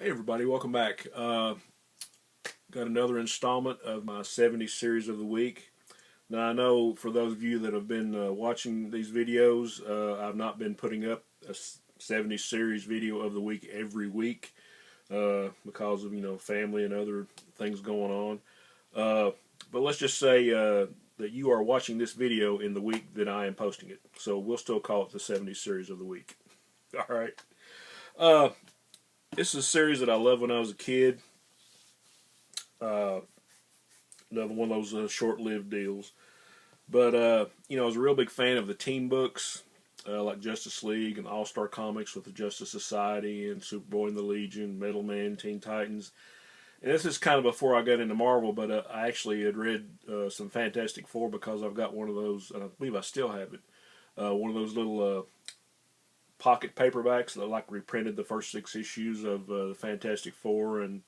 Hey everybody, welcome back. Got another installment of my 70s series of the week. Now I know for those of you that have been watching these videos, I've not been putting up a 70s series video of the week every week because of family and other things going on. But let's just say that you are watching this video in the week that I am posting it, so we'll still call it the 70s series of the week. All right. This is a series that I loved when I was a kid. Another one of those short-lived deals. But, I was a real big fan of the team books, like Justice League and All-Star Comics with the Justice Society and Superboy and the Legion, Metal Man, Teen Titans. And this is kind of before I got into Marvel, but I actually had read some Fantastic Four because I've got one of those, and I believe I still have it, one of those little pocket paperbacks that like reprinted the first 6 issues of the Fantastic Four, and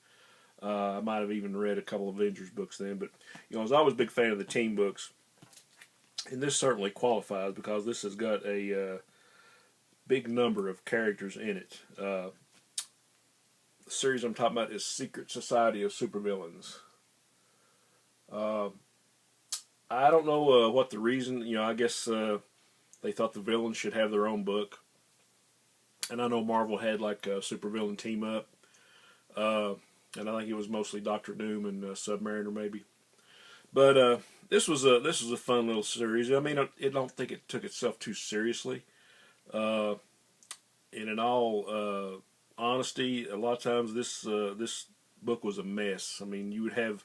I might have even read a couple of Avengers books then. But I was always a big fan of the team books, and this certainly qualifies because this has got a big number of characters in it. The series I'm talking about is Secret Society of Supervillains. I don't know what the reason. I guess they thought the villains should have their own book. And I know Marvel had like a supervillain team up, and I think it was mostly Doctor Doom and Submariner maybe. But this was a fun little series. I mean, I don't think it took itself too seriously. And in all honesty, a lot of times this book was a mess. I mean, you would have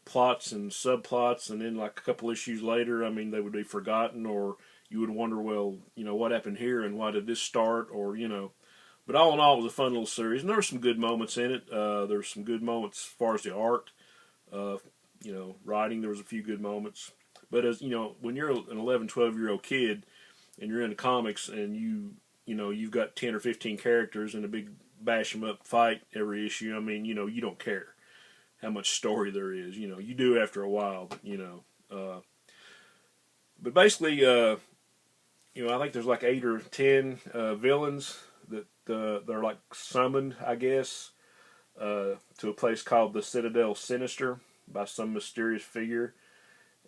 plots and subplots, and then like a couple issues later, I mean, they would be forgotten, or you would wonder, well, what happened here and why did this start, or. But all in all, it was a fun little series, and there were some good moments in it. There were some good moments as far as the art, writing. There was a few good moments. But as when you're an 11, 12-year-old kid and you're into comics and you've got 10 or 15 characters in a big bash 'em up fight every issue. I mean, you don't care how much story there is. You do after a while, but basically, I think there's like 8 or 10 villains that they're like summoned, I guess, to a place called the Citadel Sinister by some mysterious figure,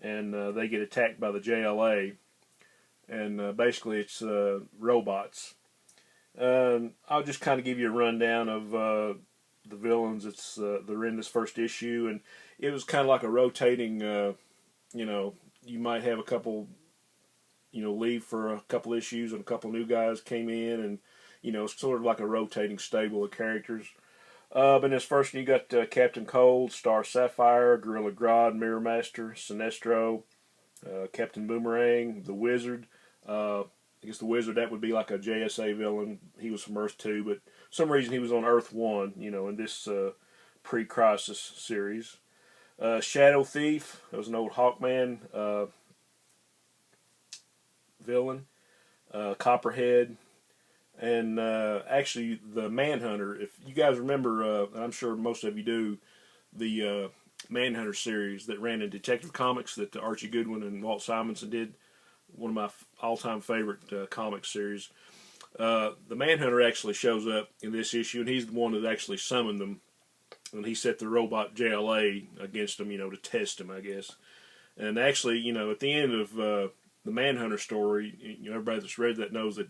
and they get attacked by the JLA, and basically it's robots. I'll just kind of give you a rundown of the villains. They're in this first issue, and it was kind of like a rotating. You might have a couple, leave for a couple issues, and a couple new guys came in, and sort of like a rotating stable of characters. But in this first one, you got Captain Cold, Star Sapphire, Gorilla Grodd, Mirror Master, Sinestro, Captain Boomerang, the Wizard. I guess the Wizard, that would be like a JSA villain. He was from Earth 2, but for some reason he was on Earth 1, in this pre-Crisis series. Shadow Thief, that was an old Hawkman villain. Copperhead. And actually, the Manhunter, if you guys remember, and I'm sure most of you do, the Manhunter series that ran in Detective Comics that Archie Goodwin and Walt Simonson did, one of my all-time favorite comic series. The Manhunter actually shows up in this issue, and he's the one that actually summoned them, and he set the robot JLA against them, to test them, I guess. And actually, at the end of the Manhunter story, everybody that's read that knows that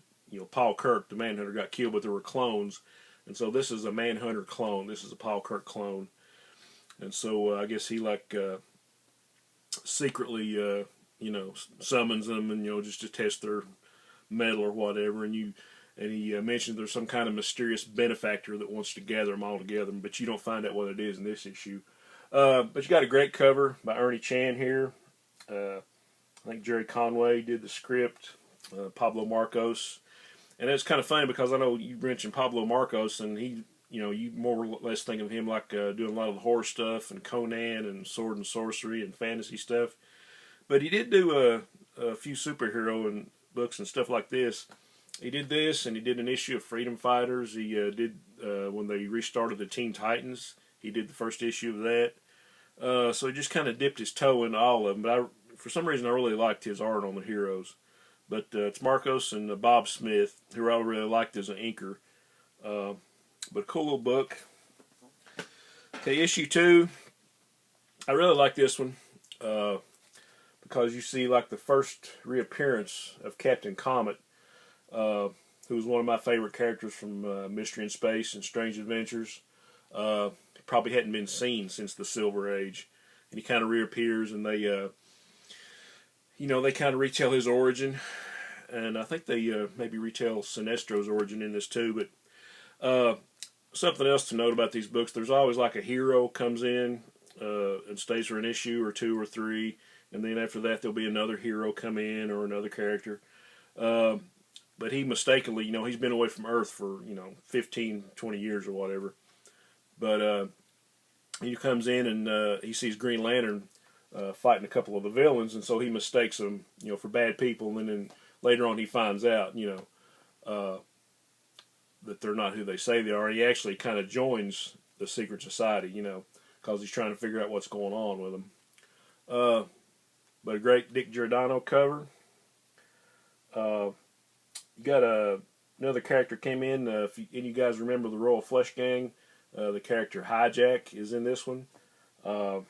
Paul Kirk, the Manhunter, got killed, but there were clones. And so this is a Manhunter clone. This is a Paul Kirk clone. And so I guess he secretly, summons them and, just to test their metal or whatever. And he mentioned there's some kind of mysterious benefactor that wants to gather them all together, but you don't find out what it is in this issue. But you got a great cover by Ernie Chan here. I think Jerry Conway did the script. Pablo Marcos. And it's kind of funny because I know you mentioned Pablo Marcos, and he, you more or less think of him like doing a lot of the horror stuff and Conan and sword and sorcery and fantasy stuff. But he did do a few superhero and books and stuff like this. He did this, and he did an issue of Freedom Fighters. He did when they restarted the Teen Titans. He did the first issue of that. So he just kind of dipped his toe into all of them. But for some reason, I really liked his art on the heroes. But it's Marcos and Bob Smith, who I really liked as an inker. But a cool little book. Okay, issue 2. I really like this one because you see like the first reappearance of Captain Comet, who was one of my favorite characters from Mystery in Space and Strange Adventures. Probably hadn't been seen since the Silver Age, and he kind of reappears, and they, they kind of retell his origin, and I think they maybe retell Sinestro's origin in this too. But something else to note about these books: there's always like a hero comes in and stays for an issue or 2 or 3, and then after that there'll be another hero come in or another character. But he mistakenly, he's been away from Earth for 15, 20 years or whatever. But he comes in and he sees Green Lantern fighting a couple of the villains, and so he mistakes them, for bad people. And then later on, he finds out, that they're not who they say they are. And he actually kind of joins the secret society, because he's trying to figure out what's going on with them. But a great Dick Giordano cover. You got another character came in. If any of you guys remember the Royal Flush Gang, the character Hijack is in this one, and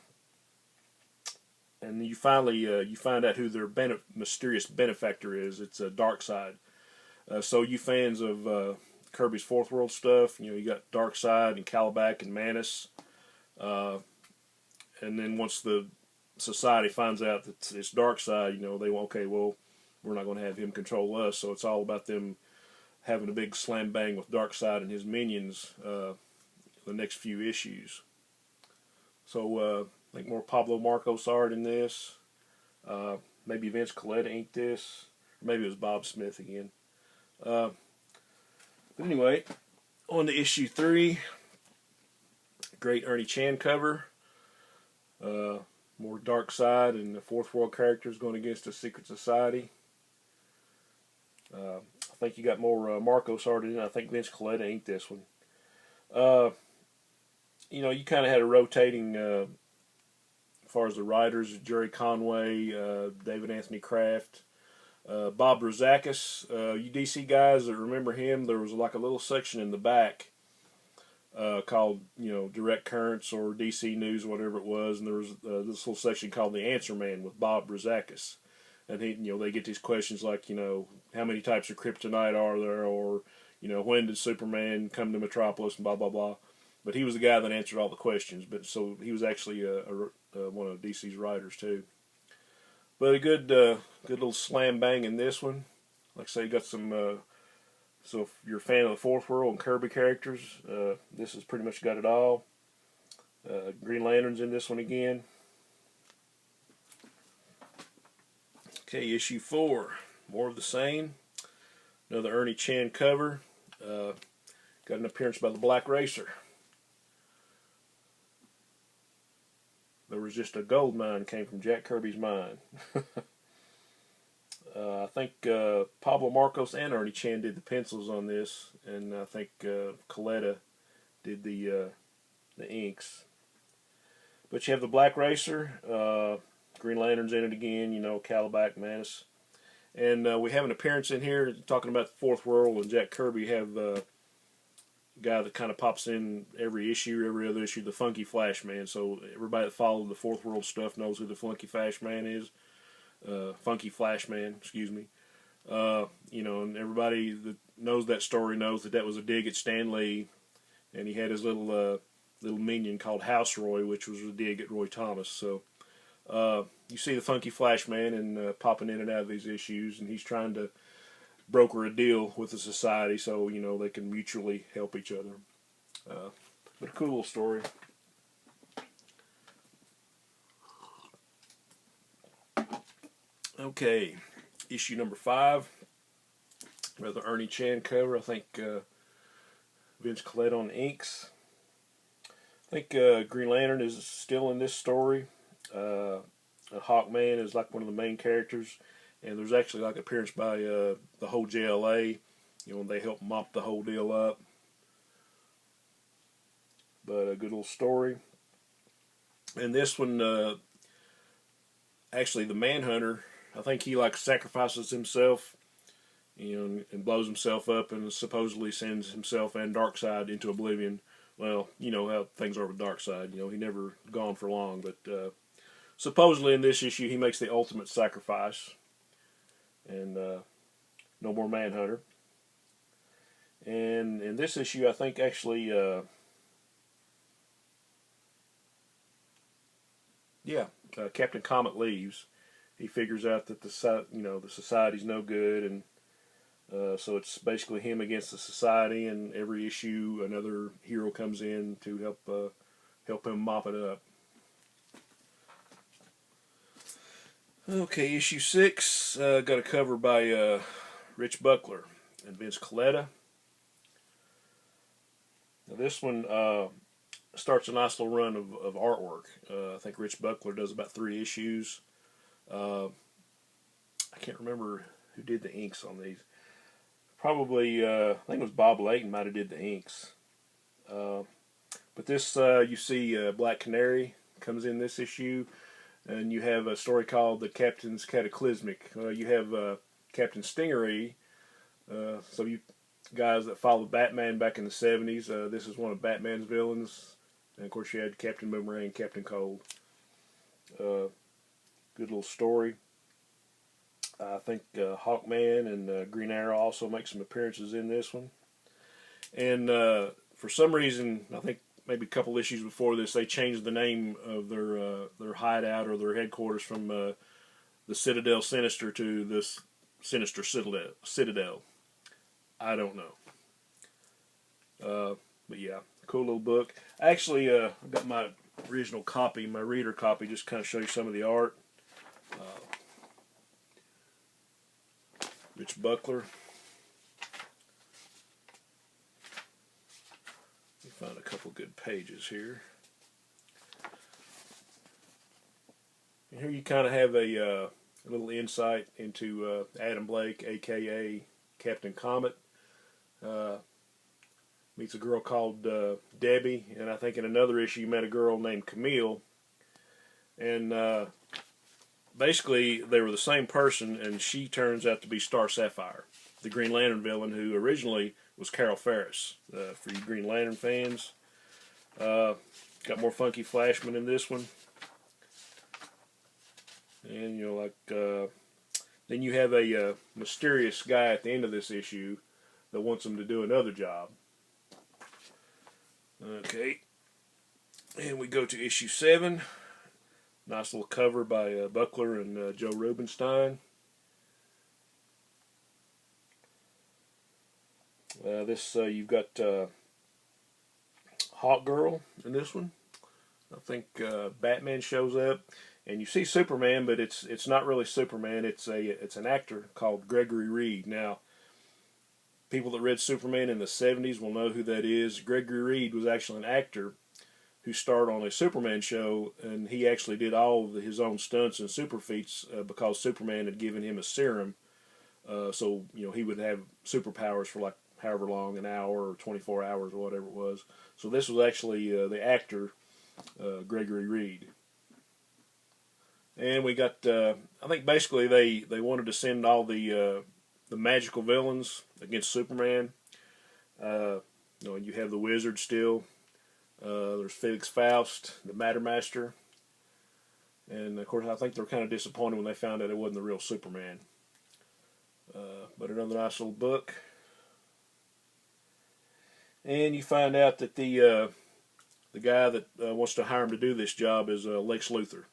you find out who their mysterious benefactor is. It's Darkseid. So you fans of Kirby's Fourth World stuff, you got Darkseid and Calabac and Manus, and then once the society finds out that it's Darkseid, they want, okay, well, we're not going to have him control us. So it's all about them having a big slam bang with Darkseid and his minions the next few issues. So I think more Pablo Marcos art in this. Maybe Vince Coletta inked this. Maybe it was Bob Smith again. But anyway, on to issue 3. Great Ernie Chan cover. More Darkseid and the Fourth World characters going against the Secret Society. I think you got more Marcos art in it. I think Vince Coletta inked this one. You kind of had a rotating, as far as the writers, Jerry Conway, David Anthony Kraft, Bob Rozakis. You DC guys that remember him, there was like a little section in the back called, Direct Currents or DC News, whatever it was, and there was this little section called The Answer Man with Bob Rozakis. And they get these questions like, how many types of kryptonite are there, or, when did Superman come to Metropolis, and blah, blah, blah. But he was the guy that answered all the questions. But so he was actually one of DC's writers too. But a good little slam bang in this one. Like I say, you got some. So if you're a fan of the Fourth World and Kirby characters, this has pretty much got it all. Green Lantern's in this one again. Okay, issue 4, more of the same. Another Ernie Chan cover. Got an appearance by the Black Racer. There was just a gold mine came from Jack Kirby's mine. I think Pablo Marcos and Ernie Chan did the pencils on this, and I think Coletta did the inks. But you have the Black Racer. Green Lantern's in it again, Calabac, Manus. And we have an appearance in here talking about the Fourth World and Jack Kirby. You have a guy that kind of pops in every issue, every other issue, the Funky Flash Man. So everybody that followed the Fourth World stuff knows who the Funky Flash Man is. Funky Flash Man, excuse me. And everybody that knows that story knows that was a dig at Stan Lee. And he had his little minion called House Roy, which was a dig at Roy Thomas. So you see the Funky Flash Man and popping in and out of these issues, and he's trying to broker a deal with the society so they can mutually help each other. But a cool little story. Okay, issue number 5. Another Ernie Chan cover. I think Vince Coletta on inks. I think Green Lantern is still in this story. Hawkman is like one of the main characters, and there's actually like an appearance by the whole JLA, when they help mop the whole deal up. But a good little story. And this one, actually the Manhunter, I think he sacrifices himself, and blows himself up, and supposedly sends himself and Darkseid into oblivion Well, you know how things are with Darkseid. You know, he never gone for long, but supposedly in this issue he makes the ultimate sacrifice, and no more Manhunter. And in this issue, I think actually, Captain Comet leaves. He figures out that the society's no good, and so it's basically him against the society. And every issue, another hero comes in to help him mop it up. Okay, issue 6 got a cover by Rich Buckler and Vince Coletta. Now this one starts a nice little run of artwork. I think Rich Buckler does about 3 issues. I can't remember who did the inks on these. Probably, I think it was Bob Layton might have did the inks. But this, you see Black Canary comes in this issue, and you have a story called The Captain's Cataclysmic. You have Captain Stingery. So you guys that followed Batman back in the 70s, this is one of Batman's villains. And of course you had Captain Boomerang, Captain Cold. Good little story. I think Hawkman and Green Arrow also make some appearances in this one. And for some reason, I think maybe a couple issues before this, they changed the name of their hideout or their headquarters from the Citadel Sinister to this Sinister Citadel. I don't know. But yeah, cool little book. Actually, I got my original copy, my reader copy, just kind of show you some of the art. Rich Buckler. Let me find a couple good pages here. And here you kind of have a little insight into Adam Blake, a.k.a. Captain Comet. Meets a girl called Debbie, and I think in another issue you met a girl named Camille. And basically they were the same person, and she turns out to be Star Sapphire, the Green Lantern villain, who originally was Carol Ferris. For you Green Lantern fans, got more funky Flashmen in this one. And then you have a mysterious guy at the end of this issue that wants him to do another job. Okay, and we go to issue 7. Nice little cover by Buckler and Joe Rubinstein. You've got Hawk Girl in this one. I think Batman shows up, and you see Superman, but it's not really Superman. It's an actor called Gregory Reed. Now, people that read Superman in the 70s will know who that is. Gregory Reed was actually an actor who starred on a Superman show, and he actually did all of his own stunts and super feats because Superman had given him a serum. So he would have superpowers for like however long, an hour or 24 hours or whatever it was. So this was actually the actor Gregory Reed. And we got, I think basically they wanted to send all the magical villains against Superman. You have the Wizard still. There's Felix Faust, the Mattermaster. And of course I think they're kind of disappointed when they found out it wasn't the real Superman. But another nice little book. And you find out that the guy that wants to hire him to do this job is Lex Luthor.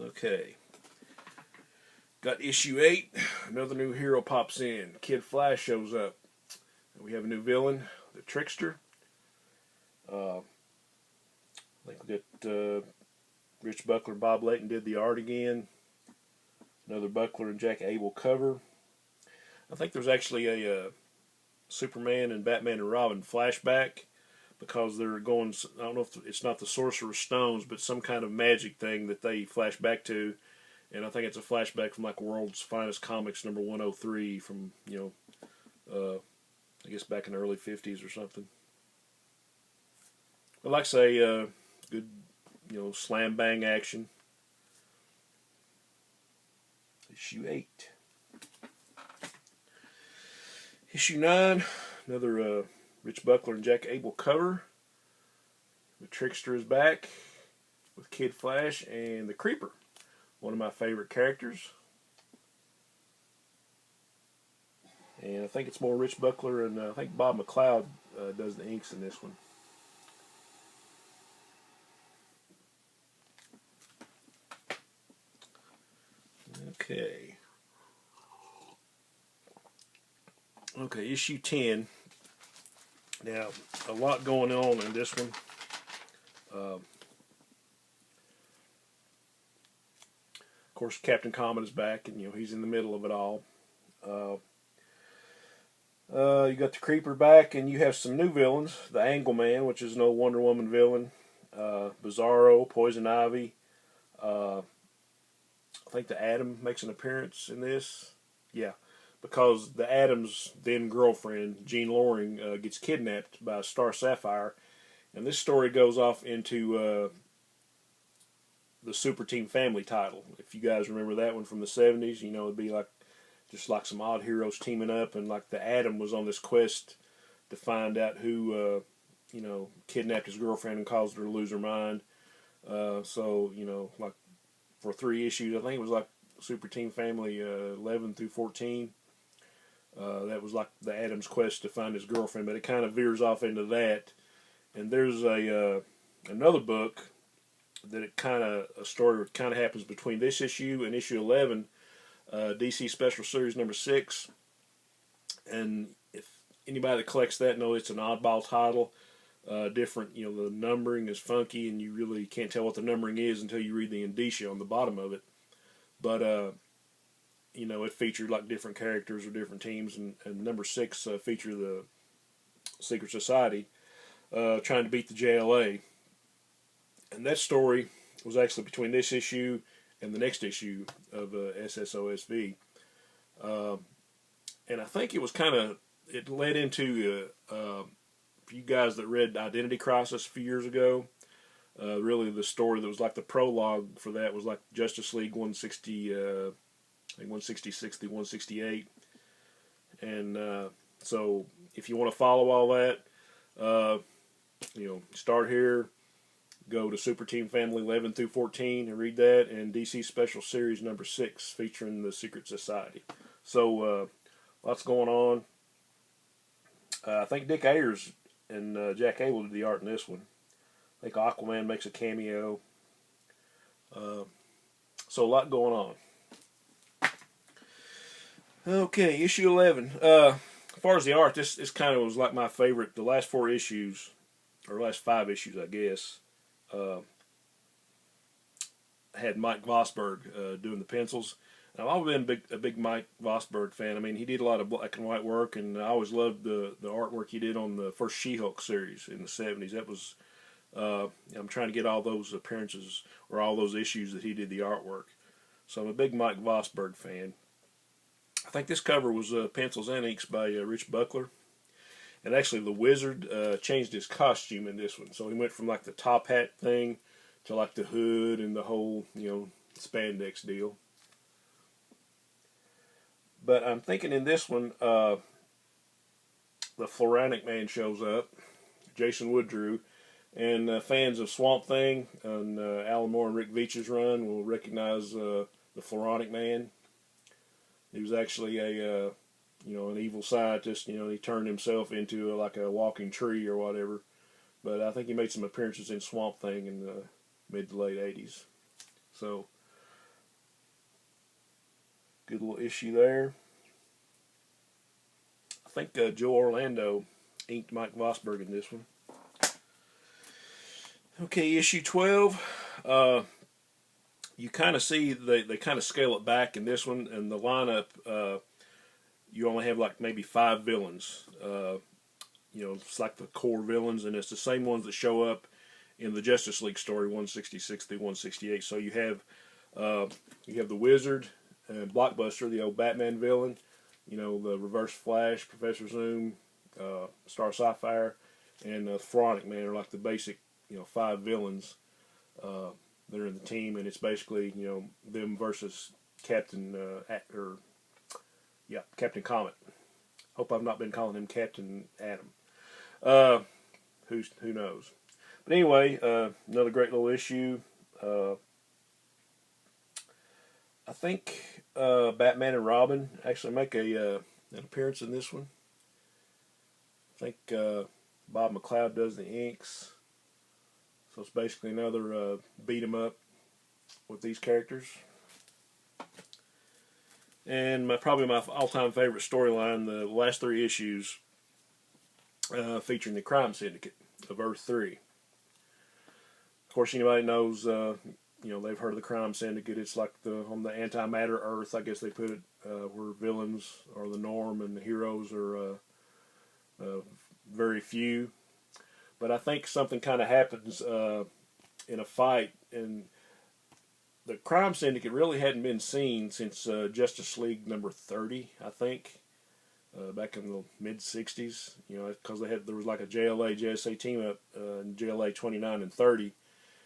Okay. Got issue 8. Another new hero pops in. Kid Flash shows up. We have a new villain, the Trickster. I think we got Rich Buckler, Bob Layton did the art again. Another Buckler and Jack Abel cover. I think there's actually a Superman and Batman and Robin flashback because they're going, I don't know if it's not the Sorcerer's Stones, but some kind of magic thing that they flash back to. And I think it's a flashback from like World's Finest Comics number 103 from, I guess back in the early 50s or something. But like I say, good, slam bang action. Issue 8. Issue 9, another Rich Buckler and Jack Abel cover. The Trickster is back with Kid Flash and the Creeper, one of my favorite characters. And I think it's more Rich Buckler, and I think Bob McLeod does the inks in this one. Okay. Okay, issue 10. Now, a lot going on in this one. Of course, Captain Comet is back, and he's in the middle of it all. You got the Creeper back, and you have some new villains. The Angleman, which is an old Wonder Woman villain. Bizarro, Poison Ivy. I think the Atom makes an appearance in this. Yeah, because the Atom's then girlfriend, Jean Loring, gets kidnapped by Star Sapphire. And this story goes off into the Super Team Family title. If you guys remember that one from the 70s, it'd be like just like some odd heroes teaming up, and like the Atom was on this quest to find out who, kidnapped his girlfriend and caused her to lose her mind. So, like for 3 issues, I think it was like Super Team Family 11 through 14. That was like the Atom's quest to find his girlfriend, but it kind of veers off into that. And there's another book that a story kind of happens between this issue and issue 11, DC Special Series number 6. And if anybody that collects that knows it's an oddball title. Different, the numbering is funky, and you really can't tell what the numbering is until you read the indicia on the bottom of it. But it featured like different characters or different teams, and number 6 featured the Secret Society trying to beat the JLA. And that story was actually between this issue and the next issue of SSOSV. And I think it was it led into, for you guys that read Identity Crisis a few years ago, really the story that was like the prologue for that was like Justice League 160, I think 166 through 168. And so if you want to follow all that, start here, go to Super Team Family 11 through 14 and read that, and DC Special Series number 6 featuring the Secret Society. So lots going on. I think Dick Ayers and Jack Abel did the art in this one. I think Aquaman makes a cameo. So a lot going on. Okay, issue 11. As far as the art, this kind of was like my favorite. The last 4 issues, or last 5 issues, I guess, had Mike Vosberg doing the pencils. And I've always been a big Mike Vosberg fan. I mean, he did a lot of black and white work, and I always loved the artwork he did on the first She-Hulk series in the 70s. That was, I'm trying to get all those appearances, or all those issues that he did the artwork. So I'm a big Mike Vosberg fan. I think this cover was pencils and inks by Rich Buckler. And actually the Wizard changed his costume in this one. So he went from like the top hat thing to like the hood and the whole, spandex deal. But I'm thinking in this one, the Floronic Man shows up, Jason Woodrue, and fans of Swamp Thing and Alan Moore and Rick Veitch's run will recognize the Floronic Man. He was actually a an evil scientist. He turned himself into like a walking tree or whatever. But I think he made some appearances in Swamp Thing in the mid to late 80s. So, good little issue there. I think Joe Orlando inked Mike Vosberg in this one. Okay, issue 12. You kind of see they kind of scale it back in this one, and the lineup, you only have like maybe 5 villains. It's like the core villains, and it's the same ones that show up in the Justice League story 166 through 168. So you have the Wizard and Blockbuster, the old Batman villain. The Reverse Flash, Professor Zoom, Star Sapphire, and Floronic Man are like the basic 5 villains that are in the team, and it's basically them versus Captain Comet. Hope I've not been calling him Captain Atom. Uh, who knows? But anyway, another great little issue. I think Batman and Robin actually make an appearance in this one. I think Bob McLeod does the inks, so it's basically another beat 'em up with these characters. And probably my all-time favorite storyline, the last 3 issues, featuring the Crime Syndicate of Earth 3. Of course, anybody knows, they've heard of the Crime Syndicate. It's like on the antimatter Earth, I guess they put it, where villains are the norm and the heroes are very few. But I think something kind of happens in a fight, and the Crime Syndicate really hadn't been seen since Justice League number 30, I think, back in the mid '60s. Because there was like a JLA JSA team up in JLA 29 and 30,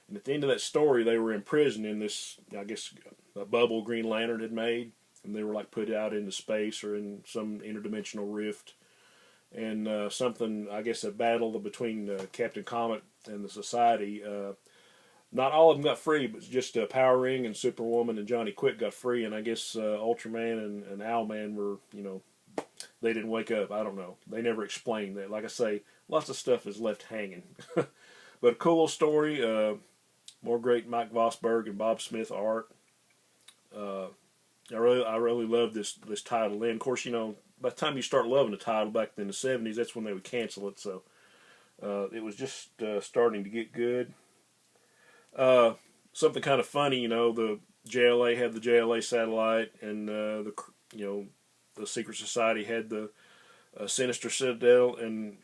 and at the end of that story, they were imprisoned in this, I guess, a bubble Green Lantern had made, and they were like put out into space or in some interdimensional rift. And something, I guess, a battle between Captain Comet and the Society. Not all of them got free, but just Power Ring and Superwoman and Johnny Quick got free. And I guess Ultraman and Owlman were, they didn't wake up. I don't know. They never explained that. Like I say, lots of stuff is left hanging. But a cool little story. More great Mike Vosberg and Bob Smith art. I really love this title. And of course, by the time you start loving the title back in the '70s, that's when they would cancel it. So it was just starting to get good. Something kind of funny, the JLA had the JLA satellite, and the Secret Society had the Sinister Citadel, and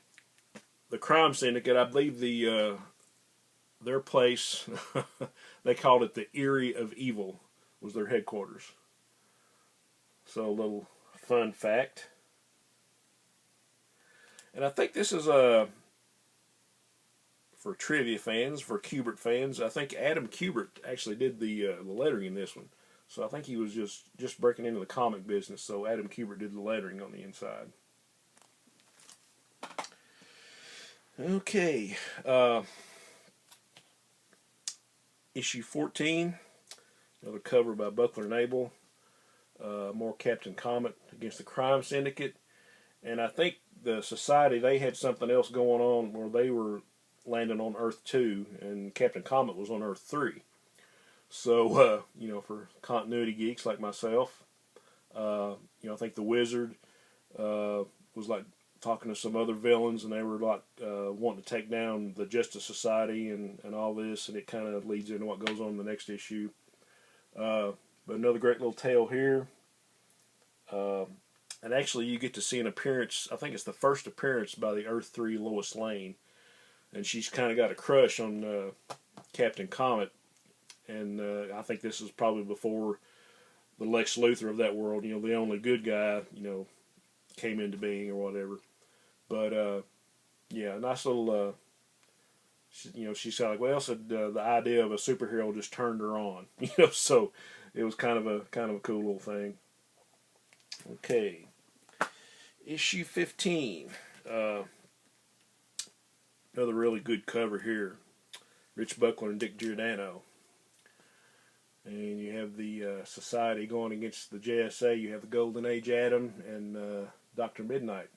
the Crime Syndicate, I believe their place, they called it the Eyrie of Evil, was their headquarters. So a little fun fact. And I think this is for trivia fans, for Kubert fans. I think Adam Kubert actually did the lettering in this one. So I think he was just breaking into the comic business. So Adam Kubert did the lettering on the inside. Okay. Issue 14. Another cover by Buckler and Abel. More Captain Comet against the Crime Syndicate. And I think the Society, they had something else going on where they were landing on Earth 2 and Captain Comet was on Earth 3. So, for continuity geeks like myself, I think the Wizard was like talking to some other villains, and they were like wanting to take down the Justice Society and all this, and it kind of leads into what goes on in the next issue. But another great little tale here. And actually, you get to see an appearance. I think it's the first appearance by the Earth 3 Lois Lane. And she's kind of got a crush on Captain Comet. And I think this is probably before the Lex Luthor of that world, the only good guy, came into being or whatever. But, yeah, nice little, she's kind of like, well, so the idea of a superhero just turned her on. So it was kind of a cool little thing. Okay. Issue 15. Another really good cover here. Rich Buckler and Dick Giordano. And you have the Society going against the JSA. You have the Golden Age Atom and Dr. Midnight.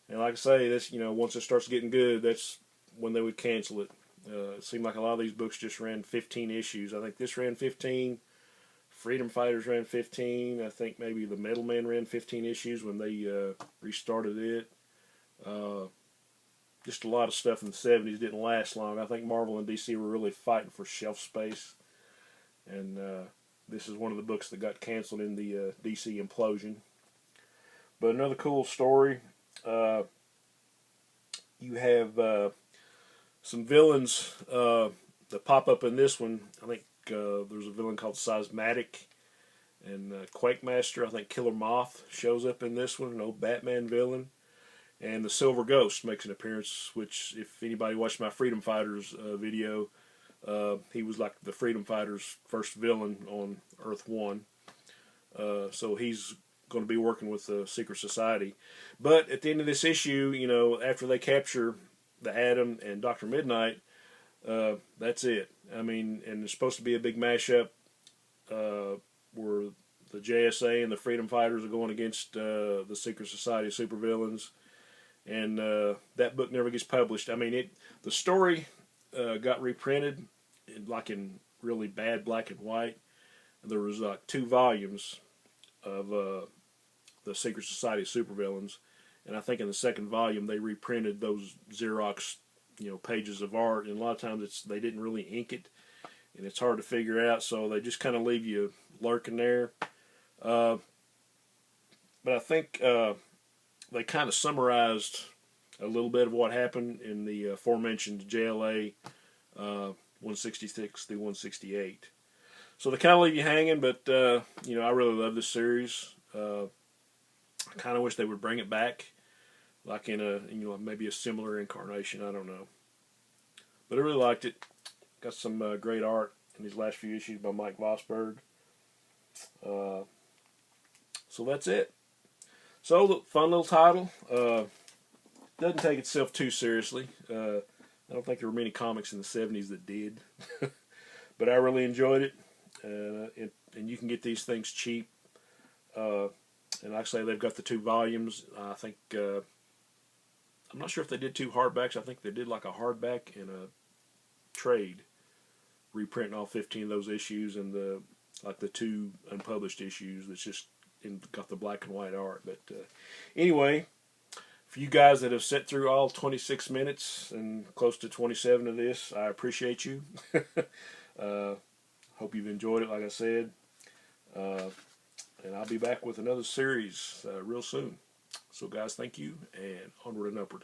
And like I say, this, once it starts getting good, that's when they would cancel it. It seemed like a lot of these books just ran 15 issues. I think this ran 15. Freedom Fighters ran 15. I think maybe the Metal Man ran 15 issues when they restarted it. Just a lot of stuff in the '70s didn't last long. I think Marvel and DC were really fighting for shelf space. And this is one of the books that got canceled in the DC implosion. But another cool story. You have some villains that pop up in this one. I think there's a villain called Seismatic and Quakemaster. I think Killer Moth shows up in this one, an old Batman villain. And the Silver Ghost makes an appearance, which if anybody watched my Freedom Fighters video, he was like the Freedom Fighters' first villain on Earth 1. So he's going to be working with the secret society. But at the end of this issue, you know, after they capture the Atom and Dr. Midnight, that's it. I mean, and it's supposed to be a big mashup where the JSA and the Freedom Fighters are going against the Secret Society of Supervillains, and that book never gets published. I mean, the story got reprinted in really bad black and white. There was like 2 volumes of the Secret Society of Supervillains, and I think in the second volume they reprinted those Xerox, you know, pages of art, and a lot of times they didn't really ink it, and it's hard to figure out, so they just kind of leave you lurking there. But I think they kind of summarized a little bit of what happened in the aforementioned JLA 166 through 168. So they kind of leave you hanging, but you know, I really love this series. I kind of wish they would bring it back, like in a, you know, maybe a similar incarnation. I don't know, but I really liked it. Got some great art in these last few issues by Mike Vosberg. So that's it. So the fun little title. Doesn't take itself too seriously. I don't think there were many comics in the 70s that did, but I really enjoyed it. And you can get these things cheap. And like I say, they've got the 2 volumes. I think I'm not sure if they did 2 hardbacks. I think they did like a hardback and a trade, reprinting all 15 of those issues, and the 2 unpublished issues that's just got the black and white art. But anyway, for you guys that have sat through all 26 minutes and close to 27 of this, I appreciate you. Hope you've enjoyed it, like I said. And I'll be back with another series real soon. So guys, thank you, and onward and upward.